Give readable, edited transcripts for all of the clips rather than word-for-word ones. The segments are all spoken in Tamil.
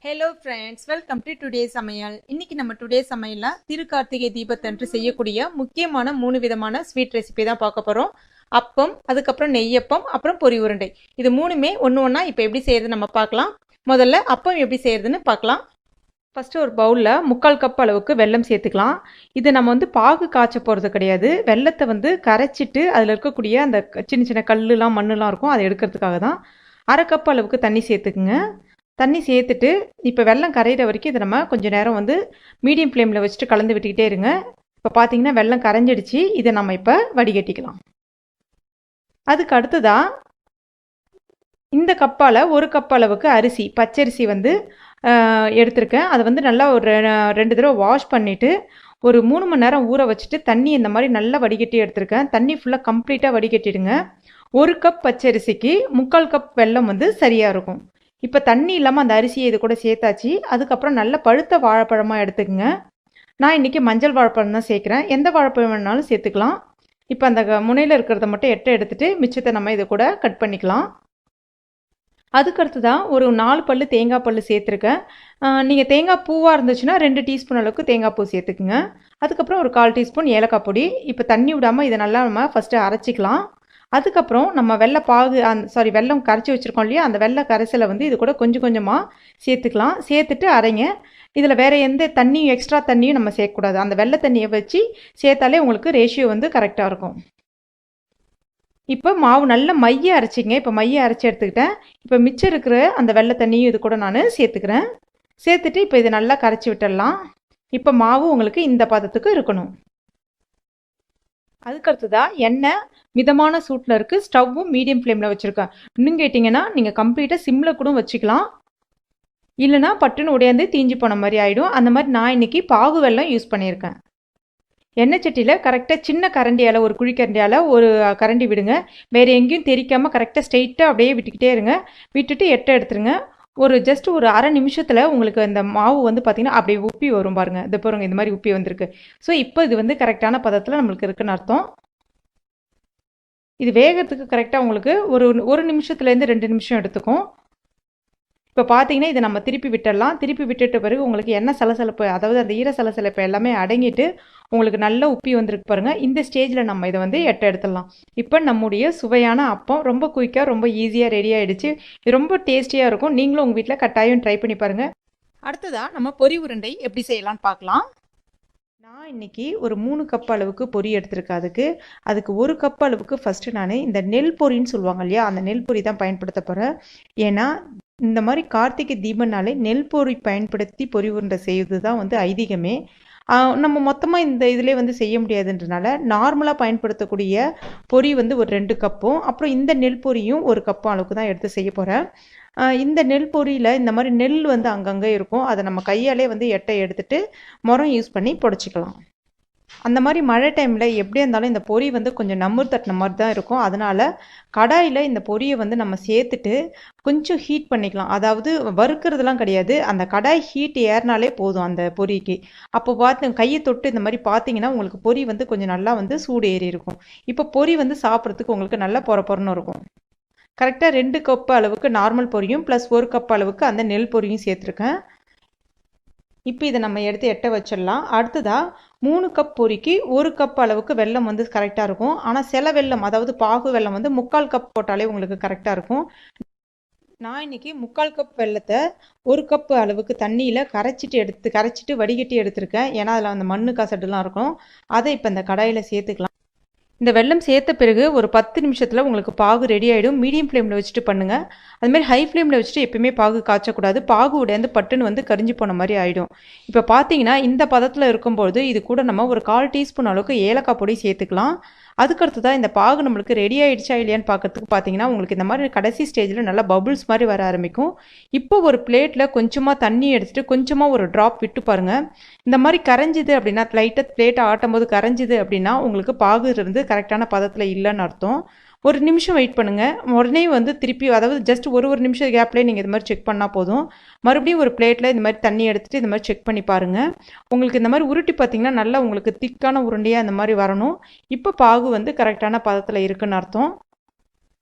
Hello friends, welcome to today சமையல். இன்னைக்கு நம்ம டுடே சமையல்ல திருக்கார்த்திகை தீபத்தன்று செய்யக்கூடிய முக்கியமான 3 விதமான ஸ்வீட் ரெசிபி தான் பார்க்க போகிறோம். அப்பம், அதுக்கப்புறம் நெய்யப்பம், அப்புறம் பொரி உருண்டை. இது மூணுமே ஒன்று ஒன்றா இப்போ எப்படி செய்யறது நம்ம பார்க்கலாம். முதல்ல அப்பம் எப்படி செய்யறதுன்னு பார்க்கலாம். ஃபஸ்ட்டு ஒரு பவுலில் 3/4 கப் அளவுக்கு வெல்லம் சேர்த்துக்கலாம். இது நம்ம பாகு காய்ச்ச போகிறது கிடையாது. வெல்லத்தை கரைச்சிட்டு அதில் இருக்கக்கூடிய அந்த சின்ன சின்ன கல்லுலாம் மண்ணுலாம் இருக்கும், அதை எடுக்கிறதுக்காக தான். 1/2 கப் அளவுக்கு தண்ணி சேர்த்துக்குங்க. தண்ணி சேர்த்துட்டு இப்போ வெல்லம் கரையிற வரைக்கும் இதை நம்ம கொஞ்சம் நேரம் மீடியம் ஃப்ளேமில் வச்சுட்டு கலந்து விட்டுக்கிட்டே இருங்க. இப்போ பார்த்தீங்கன்னா வெல்லம் கரைஞ்சிடுச்சு. இதை நம்ம இப்போ வடிகட்டிக்கலாம். அதுக்கு அடுத்ததாக இந்த கப்பால் 1 கப் அளவுக்கு அரிசி, பச்சரிசி எடுத்திருக்கேன். அதை நல்லா ஒரு 2 தடவை வாஷ் பண்ணிவிட்டு ஒரு 3 மணி நேரம் ஊற வச்சுட்டு தண்ணி இந்த மாதிரி நல்லா வடிகட்டி எடுத்திருக்கேன். தண்ணி ஃபுல்லாக கம்ப்ளீட்டாக வடிகட்டிடுங்க. 1 கப் பச்சரிசிக்கு 3/4 கப் வெல்லம் சரியாக இருக்கும். இப்போ தண்ணி இல்லாமல் அந்த அரிசியை இது கூட சேர்த்தாச்சு. அதுக்கப்புறம் நல்ல பழுத்த வாழைப்பழமாக எடுத்துக்கோங்க. நான் இன்றைக்கி மஞ்சள் வாழைப்பழம் தான் சேர்க்குறேன். எந்த வாழைப்பழம் வேணாலும் சேர்த்துக்கலாம். இப்போ அந்த முனையில் இருக்கிறத மட்டும் எடுத்துகிட்டு மிச்சத்தை நம்ம இதை கூட கட் பண்ணிக்கலாம். அதுக்கடுத்து தான் ஒரு 4 பல் தேங்காய் பல் சேர்த்துருக்கேன். நீங்கள் தேங்காய் பூவாக இருந்துச்சுன்னா 2 டீஸ்பூன் அளவுக்கு தேங்காய் பூ சேர்த்துக்குங்க. அதுக்கப்புறம் ஒரு 1/4 டீஸ்பூன் ஏலக்காய் பொடி. இப்போ தண்ணி விடாமல் இதை நல்லா நம்ம ஃபஸ்ட்டு அரைச்சிக்கலாம். அதுக்கப்புறம் நம்ம வெல்லம் கரைச்சி வச்சுருக்கோம் இல்லையா, அந்த வெள்ளை கரைசலை இது கூட கொஞ்சம் கொஞ்சமாக சேர்த்துக்கலாம். சேர்த்துட்டு அரைங்க. இதில் வேறு எந்த தண்ணியும் எக்ஸ்ட்ரா தண்ணியும் நம்ம சேர்க்கக்கூடாது. அந்த வெள்ளை தண்ணியை வச்சு சேர்த்தாலே உங்களுக்கு ரேஷியோ கரெக்டாக இருக்கும். இப்போ மாவு நல்லா மைய அரைச்சிங்க. இப்போ மைய அரைச்சி எடுத்துக்கிட்டேன். இப்போ மிச்சம் இருக்கிற அந்த வெள்ளை தண்ணியும் இது கூட நான் சேர்த்துக்கிறேன். சேர்த்துட்டு இப்போ இதை நல்லா கரைச்சி விட்டுடலாம். இப்போ மாவு உங்களுக்கு இந்த பதத்துக்கு இருக்கணும். அதுக்கடுத்துதான் எண்ணெய் மிதமான சூட்டில் இருக்குது. ஸ்டவ்வும் மீடியம் ஃப்ளேமில் வச்சுருக்கேன். இன்னும் கேட்டிங்கன்னா நீங்கள் கம்ப்ளீட்டாக சிம்மில் கூட வச்சுக்கலாம். இல்லைனா பட்டுன்னு உடையாந்து தீஞ்சு போன மாதிரி ஆகிடும். அந்த மாதிரி நான் இன்றைக்கி பாகு வெல்லம் யூஸ் பண்ணியிருக்கேன். எண்ணெய் சட்டியில் கரெக்டாக சின்ன கரண்டியால், ஒரு குழிக்கரண்டியால் ஒரு கரண்டி விடுங்க. வேறு எங்கேயும் தெரிக்காமல் கரெக்டாக ஸ்ட்ரெயிட்டாக அப்படியே விட்டுக்கிட்டே இருங்க. விட்டுட்டு எடுத்துருங்க. ஜஸ்ட் ஒரு அரை நிமிஷத்தில் உங்களுக்கு அந்த மாவு பார்த்திங்கன்னா அப்படியே உப்பி வரும் பாருங்கள். இது பாருங்கள், இந்த மாதிரி உப்பி வந்திருக்கு. ஸோ இப்போ இது கரெக்டான பதத்தில் நம்மளுக்கு இருக்குன்னு அர்த்தம். இது வேகிறதுக்கு கரெக்டாக உங்களுக்கு ஒரு நிமிஷத்துலேருந்து 2 நிமிஷம் எடுத்துக்கும். இப்போ பார்த்தீங்கன்னா இதை நம்ம திருப்பி விட்டுடலாம். திருப்பி விட்டுட்ட பிறகு உங்களுக்கு எண்ணெய் சலசலப்பு, அதாவது அந்த ஈர சலசலப்பு எல்லாமே அடங்கிட்டு உங்களுக்கு நல்ல உப்பி வந்திருக்கு பாருங்கள். இந்த ஸ்டேஜில் நம்ம இதை எடுத்துடலாம். இப்போ நம்முடைய சுவையான அப்பம் ரொம்ப குயிக்காக ரொம்ப ஈஸியாக ரெடி ஆகிடுச்சு. இது ரொம்ப டேஸ்டியாக இருக்கும். நீங்களும் உங்கள் வீட்டில் கட்டாயம் ட்ரை பண்ணி பாருங்கள். அடுத்ததாக நம்ம பொரி உருண்டை எப்படி செய்யலான்னு பார்க்கலாம். நான் இன்றைக்கி ஒரு 3 கப் அளவுக்கு பொரி எடுத்திருக்கேன். அதுக்கு 1 கப் அளவுக்கு ஃபஸ்ட்டு நான் இந்த நெல் பொரின்னு சொல்லுவாங்க இல்லையா, அந்த நெல் பொரி தான் பயன்படுத்த போகிறேன். ஏன்னா இந்த மாதிரி கார்த்திகை தீபம்னாலே நெல் பொரி பயன்படுத்தி பொரி உருண்டை செய்வது தான் ஐதீகமே. நம்ம மொத்தமாக இந்த இதிலே செய்ய முடியாதுன்றனால நார்மலாக பயன்படுத்தக்கூடிய பொரி ஒரு 2 கப்பும், அப்புறம் இந்த நெல் பொரியும் 1 கப்பும் அளவுக்கு தான் எடுத்து செய்ய போகிறேன். இந்த நெல் பொரியில் இந்த மாதிரி நெல் அங்கங்கே இருக்கும். அதை நம்ம கையாலே எட்டை எடுத்துட்டு முறம் யூஸ் பண்ணி புடைச்சிக்கலாம். அந்த மாதிரி மழை டைமில் எப்படியா இருந்தாலும் இந்த பொரி கொஞ்சம் நம்பர் தட்டின மாதிரி தான் இருக்கும். அதனால் கடாயில் இந்த பொரியை நம்ம சேர்த்துட்டு கொஞ்சம் ஹீட் பண்ணிக்கலாம். அதாவது வறுக்கிறதுலாம் கிடையாது, அந்த கடாய் ஹீட் ஏறினாலே போதும் அந்த பொரிக்கு. அப்போ பார்த்து கையை தொட்டு இந்த மாதிரி பார்த்தீங்கன்னா உங்களுக்கு பொரி கொஞ்சம் நல்லா சூடு ஏறி இருக்கும். இப்போ பொரி சாப்பிட்றதுக்கு உங்களுக்கு நல்லா பொறன்னு இருக்கும். கரெக்டாக 2 கப் அளவுக்கு நார்மல் பொரியும் ப்ளஸ் 1 கப் அளவுக்கு அந்த நெல் பொரியும் சேர்த்துருக்கேன். இப்போ இதை நம்ம எடுத்து எட்ட வச்சிடலாம். அடுத்ததாக 3 கப் பொரிக்கு 1 கப் அளவுக்கு வெல்லம் கரெக்டாக இருக்கும். ஆனால் சில வெல்லம், அதாவது பாகு வெல்லம் 3/4 கப் போட்டாலே உங்களுக்கு கரெக்டாக இருக்கும். நான் இன்றைக்கி 3/4 கப் வெல்லத்தை 1 கப் அளவுக்கு தண்ணியில் கரைச்சிட்டு வடிகட்டி எடுத்திருக்கேன். ஏன்னா அதில் அந்த மண்ணு கசடுலாம் இருக்கும். அதை இப்போ இந்த கடாயில் சேர்த்துக்கலாம். இந்த வெல்லம் சேர்த்த பிறகு ஒரு 10 நிமிஷத்தில் உங்களுக்கு பாகு ரெடி ஆகிடும். மீடியம் ஃப்ளேமில் வச்சுட்டு பண்ணுங்கள். அதுமாதிரி ஹை ஃப்ளேமில் வச்சுட்டு எப்பயுமே பாகு காய்ச்சக்கூடாது. பாகு உடையாந்து பட்டுன்னு கரிஞ்சு போன மாதிரி ஆகிடும். இப்போ பார்த்தீங்கன்னா இந்த பதத்தில் இருக்கும்போது இது கூட நம்ம ஒரு 1/4 டீஸ்பூன் அளவுக்கு ஏலக்காய் பொடி சேர்த்துக்கலாம். அதுக்கடுத்து தான் இந்த பாகு நம்மளுக்கு ரெடி ஆகிடுச்சா இல்லையான்னு பார்க்கறதுக்கு பார்த்தீங்கன்னா உங்களுக்கு இந்த மாதிரி கடைசி ஸ்டேஜில் நல்லா பபுள்ஸ் மாதிரி வர ஆரம்பிக்கும். இப்போ ஒரு பிளேட்டில் கொஞ்சமாக தண்ணி எடுத்துகிட்டு கொஞ்சமாக ஒரு ட்ராப் விட்டு பாருங்கள். இந்த மாதிரி கரைஞ்சிது அப்படின்னா, லைட்டாக பிளேட்டை ஆட்டும் போது கரைஞ்சிது அப்படின்னா உங்களுக்கு பாகு கரெக்டான பதத்தில் இல்லைன்னு அர்த்தம். ஒரு நிமிஷம் வெயிட் பண்ணுங்கள். உடனே திருப்பி, அதாவது ஜஸ்ட் ஒரு நிமிஷம் கேப்லேயே நீங்கள் இது மாதிரி செக் பண்ணால் போதும். மறுபடியும் ஒரு பிளேட்டில் இந்த மாதிரி தண்ணி எடுத்துகிட்டு இந்த மாதிரி செக் பண்ணி பாருங்கள். உங்களுக்கு இந்த மாதிரி உருட்டி பார்த்தீங்கன்னா நல்லா உங்களுக்கு திக்கான உருண்டையாக இந்த மாதிரி வரணும். இப்போ பாகு கரெக்டான பதத்தில் இருக்குன்னு அர்த்தம்.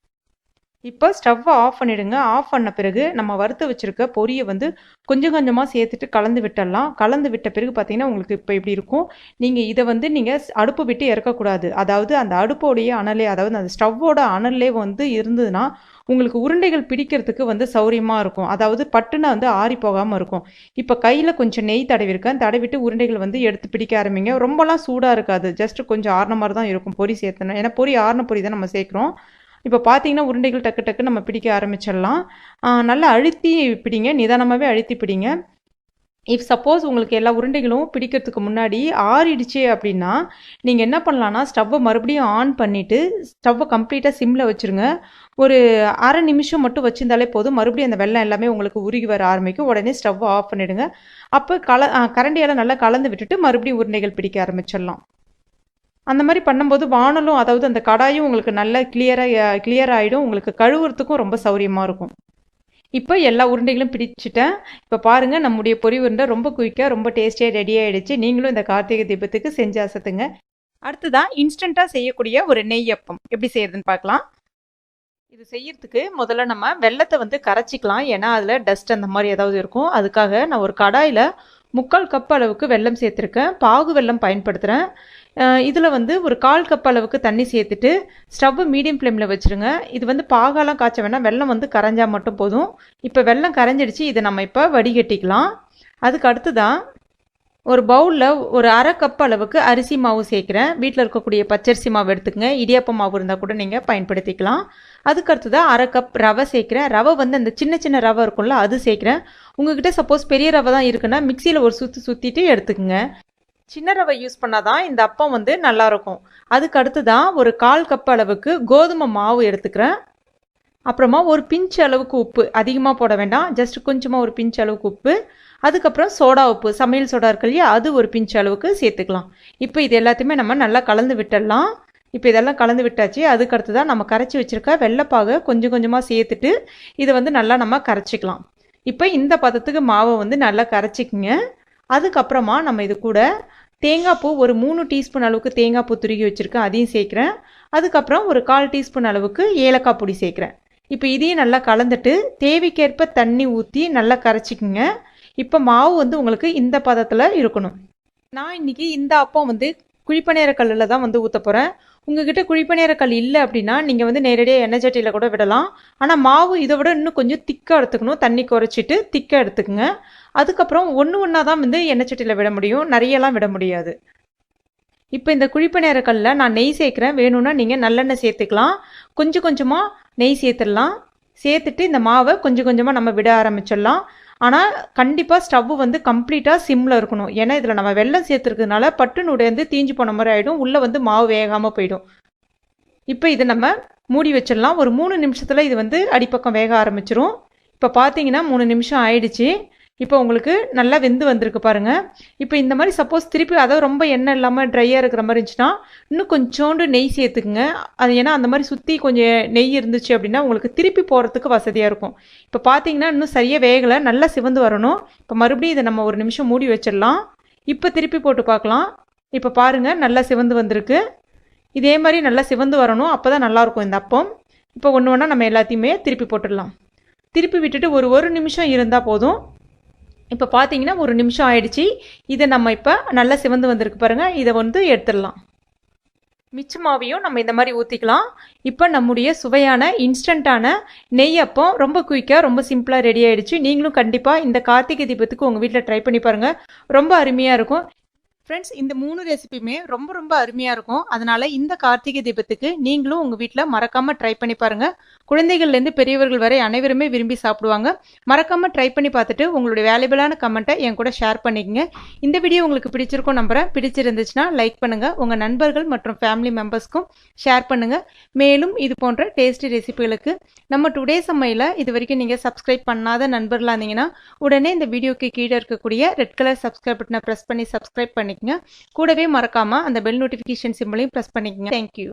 இப்போ ஸ்டவ்வை ஆஃப் பண்ணிடுங்க. ஆஃப் பண்ண பிறகு நம்ம வறுத்து வச்சிருக்க பொரியை வந்து கொஞ்சம் கொஞ்சமாக சேர்த்துட்டு கலந்து விட்டுடலாம். கலந்து விட்ட பிறகு பார்த்தீங்கன்னா உங்களுக்கு இப்போ இப்படி இருக்கும். நீங்கள் இதை வந்து நீங்கள் அடுப்பு விட்டு இறக்கக்கூடாது. அதாவது அந்த அடுப்போடைய அனலே, அதாவது அந்த ஸ்டவ்வோட அனல்லே வந்து இருந்ததுன்னா உங்களுக்கு உருண்டைகள் பிடிக்கிறதுக்கு வந்து சௌரியமாக இருக்கும். அதாவது பட்டுன்னு வந்து ஆறி போகாமல் இருக்கும். இப்போ கையில் கொஞ்சம் நெய் தடவிருக்கேன். தடவிட்டு உருண்டைகள் வந்து எடுத்து பிடிக்க ஆரம்பிங்க. ரொம்பலாம் சூடாக இருக்காது. ஜஸ்ட் கொஞ்சம் ஆறின மாதிரி தான் இருக்கும் பொரி சேர்த்தணும். ஏன்னா பொரி ஆறின பொரி தான் நம்ம சேர்க்குறோம். இப்போ பார்த்தீங்கன்னா உருண்டைகள் டக்கு டக்கு நம்ம பிடிக்க ஆரம்பிச்சிடலாம். நல்லா அழுத்தி பிடிங்க, நிதானமாகவே அழுத்தி பிடிங்க. இஃப் சப்போஸ் உங்களுக்கு எல்லா உருண்டைகளும் பிடிக்கிறதுக்கு முன்னாடி ஆறிடுச்சு அப்படின்னா நீங்கள் என்ன பண்ணலான்னா ஸ்டவ்வை மறுபடியும் ஆன் பண்ணிவிட்டு ஸ்டவ்வை கம்ப்ளீட்டாக சிம்மில் வச்சுருங்க. ஒரு அரை நிமிஷம் மட்டும் வச்சுருந்தாலே போதும். மறுபடியும் அந்த வெள்ளம் எல்லாமே உங்களுக்கு உருகி வர ஆரம்பிக்கும். உடனே ஸ்டவ்வை ஆஃப் பண்ணிவிடுங்க. அப்போ கரண்டியால் நல்லா கலந்து விட்டுட்டு மறுபடியும் உருண்டைகள் பிடிக்க ஆரம்பிச்சிடலாம். அந்த மாதிரி பண்ணும்போது வானலும், அதாவது அந்த கடாயும் உங்களுக்கு நல்லா கிளியர் ஆகிடும். உங்களுக்கு கழுவுறதுக்கும் ரொம்ப சௌரியமாக இருக்கும். இப்போ எல்லா உருண்டைகளும் பிடிச்சிட்டேன். இப்போ பாருங்கள், நம்முடைய பொரி உருண்டை ரொம்ப குயிக்காக ரொம்ப டேஸ்டியாக ரெடி ஆகிடுச்சு. நீங்களும் இந்த கார்த்திகை தீபத்துக்கு செஞ்சு அசத்துங்க. அடுத்ததான் இன்ஸ்டண்ட்டாக செய்யக்கூடிய ஒரு நெய் அப்பம் எப்படி செய்யறதுன்னு பார்க்கலாம். இது செய்யறதுக்கு முதல்ல நம்ம வெல்லத்தை வந்து கரைச்சிக்கலாம். ஏன்னா அதில் டஸ்ட் அந்த மாதிரி ஏதாவது இருக்கும். அதுக்காக நான் ஒரு கடாயில் 3/4 கப் அளவுக்கு வெல்லம் சேர்த்துருக்கேன். பாகு வெல்லம் பயன்படுத்துகிறேன். இதில் வந்து ஒரு 1/4 கப் அளவுக்கு தண்ணி சேர்த்துட்டு ஸ்டவ்வை மீடியம் ஃப்ளேமில் வச்சுருங்க. இது வந்து பாகெல்லாம் காய்ச்ச வேணாம், வெல்லம் வந்து கரைஞ்சால் மட்டும் போதும். இப்போ வெல்லம் கரைஞ்சிடுச்சு. இதை நம்ம இப்போ வடிகட்டிக்கலாம். அதுக்கு அடுத்துதான் ஒரு பவுலில் ஒரு அரை கப் அளவுக்கு அரிசி மாவு சேர்க்குறேன். வீட்டில் இருக்கக்கூடிய பச்சரிசி மாவு எடுத்துக்கங்க. இடியாப்ப மாவு இருந்தால் கூட நீங்கள் பயன்படுத்திக்கலாம். அதுக்கடுத்து தான் அரை கப் ரவை சேர்க்குறேன். ரவை வந்து அந்த சின்ன சின்ன ரவை இருக்கும்ல, அது சேர்க்குறேன். உங்ககிட்ட சப்போஸ் பெரிய ரவை தான் இருக்குன்னா மிக்சியில் ஒரு சுற்றிட்டு எடுத்துக்கங்க. சின்ன ரவை யூஸ் பண்ணால் தான் இந்த அப்பம் வந்து நல்லாயிருக்கும். அதுக்கு அடுத்து தான் ஒரு 1/4 கப் அளவுக்கு கோதுமை மாவு எடுத்துக்கிறேன். அப்புறமா ஒரு பிஞ்ச் அளவுக்கு உப்பு, அதிகமாக போட வேண்டாம், ஜஸ்ட் கொஞ்சமாக ஒரு பிஞ்ச் அளவுக்கு உப்பு. அதுக்கப்புறம் சோடா உப்பு, சமையல் சோடா இருக்கு இல்லையா, அது ஒரு பிஞ்ச் அளவுக்கு சேர்த்துக்கலாம். இப்போ இது எல்லாத்தையுமே நம்ம நல்லா கலந்து விட்டுடலாம். இப்போ இதெல்லாம் கலந்து விட்டாச்சு. அதுக்கடுத்து தான் நம்ம கரைச்சி வச்சுருக்க வெள்ளைப்பாகை கொஞ்சம் கொஞ்சமாக சேர்த்துட்டு இதை வந்து நல்லா நம்ம கரைச்சிக்கலாம். இப்போ இந்த பதத்துக்கு மாவை வந்து நல்லா கரைச்சிக்கிங்க. அதுக்கப்புறமா நம்ம இது கூட தேங்காய் பூ ஒரு 3 டீஸ்பூன் அளவுக்கு தேங்காய் பூ துருகி வச்சுருக்கேன், அதையும் சேர்க்குறேன். அதுக்கப்புறம் ஒரு 1/4 டீஸ்பூன் அளவுக்கு ஏலக்காய் பொடி சேர்க்குறேன். இப்போ இதையும் நல்லா கலந்துட்டு தேவைக்கேற்ப தண்ணி ஊற்றி நல்லா கரைச்சிக்குங்க. இப்போ மாவு வந்து உங்களுக்கு இந்த பதத்தில் இருக்கணும். நான் இன்றைக்கி இந்த அப்பம் வந்து குழிப்பணியாரக்கல்லில் தான் வந்து ஊற்ற போகிறேன். உங்ககிட்ட குழிப்பணியாரக்கல் இல்லை அப்படின்னா நீங்கள் வந்து நேரடியாக எண்ணெய் சட்டியில் கூட விடலாம். ஆனால் மாவு இதை விட இன்னும் கொஞ்சம் திக்காக எடுத்துக்கணும். தண்ணி குறைச்சிட்டு திக்காக எடுத்துக்கங்க. அதுக்கப்புறம் ஒன்றா தான் வந்து எண்ணெய் சட்டியில் விட முடியும், நிறையலாம் விட முடியாது. இப்போ இந்த குழிப்பணியாரக்கல்லில் நான் நெய் சேர்க்குறேன். வேணும்னா நீங்கள் நல்லெண்ணெய் சேர்த்துக்கலாம். கொஞ்சம் கொஞ்சமாக நெய் சேர்த்துடலாம். சேர்த்துட்டு இந்த மாவை கொஞ்சம் கொஞ்சமாக நம்ம விட ஆரம்பிச்சிடலாம். ஆனால் கண்டிப்பாக ஸ்டவ் வந்து கம்ப்ளீட்டாக சிம்மில் இருக்கணும். ஏன்னா இதில் நம்ம வெல்லம் சேர்த்துருக்கிறதுனால பட்டுன்னு உடைந்து தீஞ்சு போன மாதிரி ஆகிடும். உள்ளே வந்து மாவு வேகாமல் போயிடும். இப்போ இதை நம்ம மூடி வச்சிடலாம். ஒரு 3 நிமிஷத்தில் இது வந்து அடிப்பக்கம் வேக ஆரம்பிச்சிரும். இப்போ பார்த்தீங்கன்னா 3 நிமிஷம் ஆயிடுச்சு. இப்போ உங்களுக்கு நல்லா வெந்து வந்திருக்கு பாருங்கள். இப்போ இந்த மாதிரி சப்போஸ் திருப்பி அதாவது ரொம்ப எண்ணெய் இல்லாமல் ட்ரையாக இருக்கிற மாதிரி இருந்துச்சுன்னா இன்னும் கொஞ்சோண்டு நெய் சேர்த்துக்குங்க. அது ஏன்னா அந்த மாதிரி சுற்றி கொஞ்சம் நெய் இருந்துச்சு அப்படின்னா உங்களுக்கு திருப்பி போகிறதுக்கு வசதியாக இருக்கும். இப்போ பார்த்தீங்கன்னா இன்னும் சரியாக வேகலை, நல்லா சிவந்து வரணும். இப்போ மறுபடியும் இதை நம்ம 1 நிமிஷம் மூடி வச்சிடலாம். இப்போ திருப்பி போட்டு பார்க்கலாம். இப்போ பாருங்கள், நல்லா சிவந்து வந்திருக்கு. இதே மாதிரி நல்லா சிவந்து வரணும், அப்போ தான் நல்லாயிருக்கும் இந்த அப்பம். இப்போ ஒன்று ஒன்றா நம்ம எல்லாத்தையுமே திருப்பி போட்டுடலாம். திருப்பி விட்டுட்டு ஒரு நிமிஷம் இருந்தால் போதும். இப்போ பார்த்தீங்கன்னா 1 நிமிஷம் ஆயிடுச்சு. இதை நம்ம இப்போ நல்லா சிவந்து வந்திருக்கு பாருங்கள். இதை வந்து எடுத்துடலாம். மிச்ச மாவையும் நம்ம இந்த மாதிரி ஊற்றிக்கலாம். இப்போ நம்முடைய சுவையான இன்ஸ்டண்ட்டான நெய் அப்பம் ரொம்ப குயிக்காக ரொம்ப சிம்பிளாக ரெடி ஆகிடுச்சு. நீங்களும் கண்டிப்பாக இந்த கார்த்திகை தீபத்துக்கு உங்கள் வீட்டில் ட்ரை பண்ணி பாருங்கள். ரொம்ப அருமையாக இருக்கும். ஃப்ரெண்ட்ஸ், இந்த 3 ரெசிபியுமே ரொம்ப ரொம்ப அருமையாக இருக்கும். அதனால் இந்த கார்த்திகை தீபத்துக்கு நீங்களும் உங்கள் வீட்டில் மறக்காமல் ட்ரை பண்ணி பாருங்கள். குழந்தைகள்லேருந்து பெரியவர்கள் வரை அனைவருமே விரும்பி சாப்பிடுவாங்க. மறக்காமல் ட்ரை பண்ணி பார்த்துட்டு உங்களுடைய வேல்யூபிளான கமெண்ட்டை என் கூட ஷேர் பண்ணிக்கங்க. இந்த வீடியோ உங்களுக்கு பிடிச்சிருக்கும் நம்புகிறேன். பிடிச்சிருந்துச்சுன்னா லைக் பண்ணுங்கள். உங்கள் நண்பர்கள் மற்றும் ஃபேமிலி மெம்பர்ஸ்க்கும் ஷேர் பண்ணுங்கள். மேலும் இது போன்ற டேஸ்டி ரெசிபிகளுக்கு நம்ம டுடே சமையலை இது வரைக்கும் நீங்கள் சப்ஸ்கிரைப் பண்ணாத நண்பர்களாக இருந்தீங்கன்னா உடனே இந்த வீடியோக்கு கீழே இருக்கக்கூடிய ரெட் கலர் சப்ஸ்கிரைப் பட்டனை ப்ரெஸ் பண்ணி சப்ஸ்கிரைப் பண்ணிக்கங்க. கூடவே மறக்காமல் அந்த பெல் நோட்டிஃபிகேஷன் சிம்பிளையும் ப்ரெஸ் பண்ணிக்கங்க. தேங்க்யூ.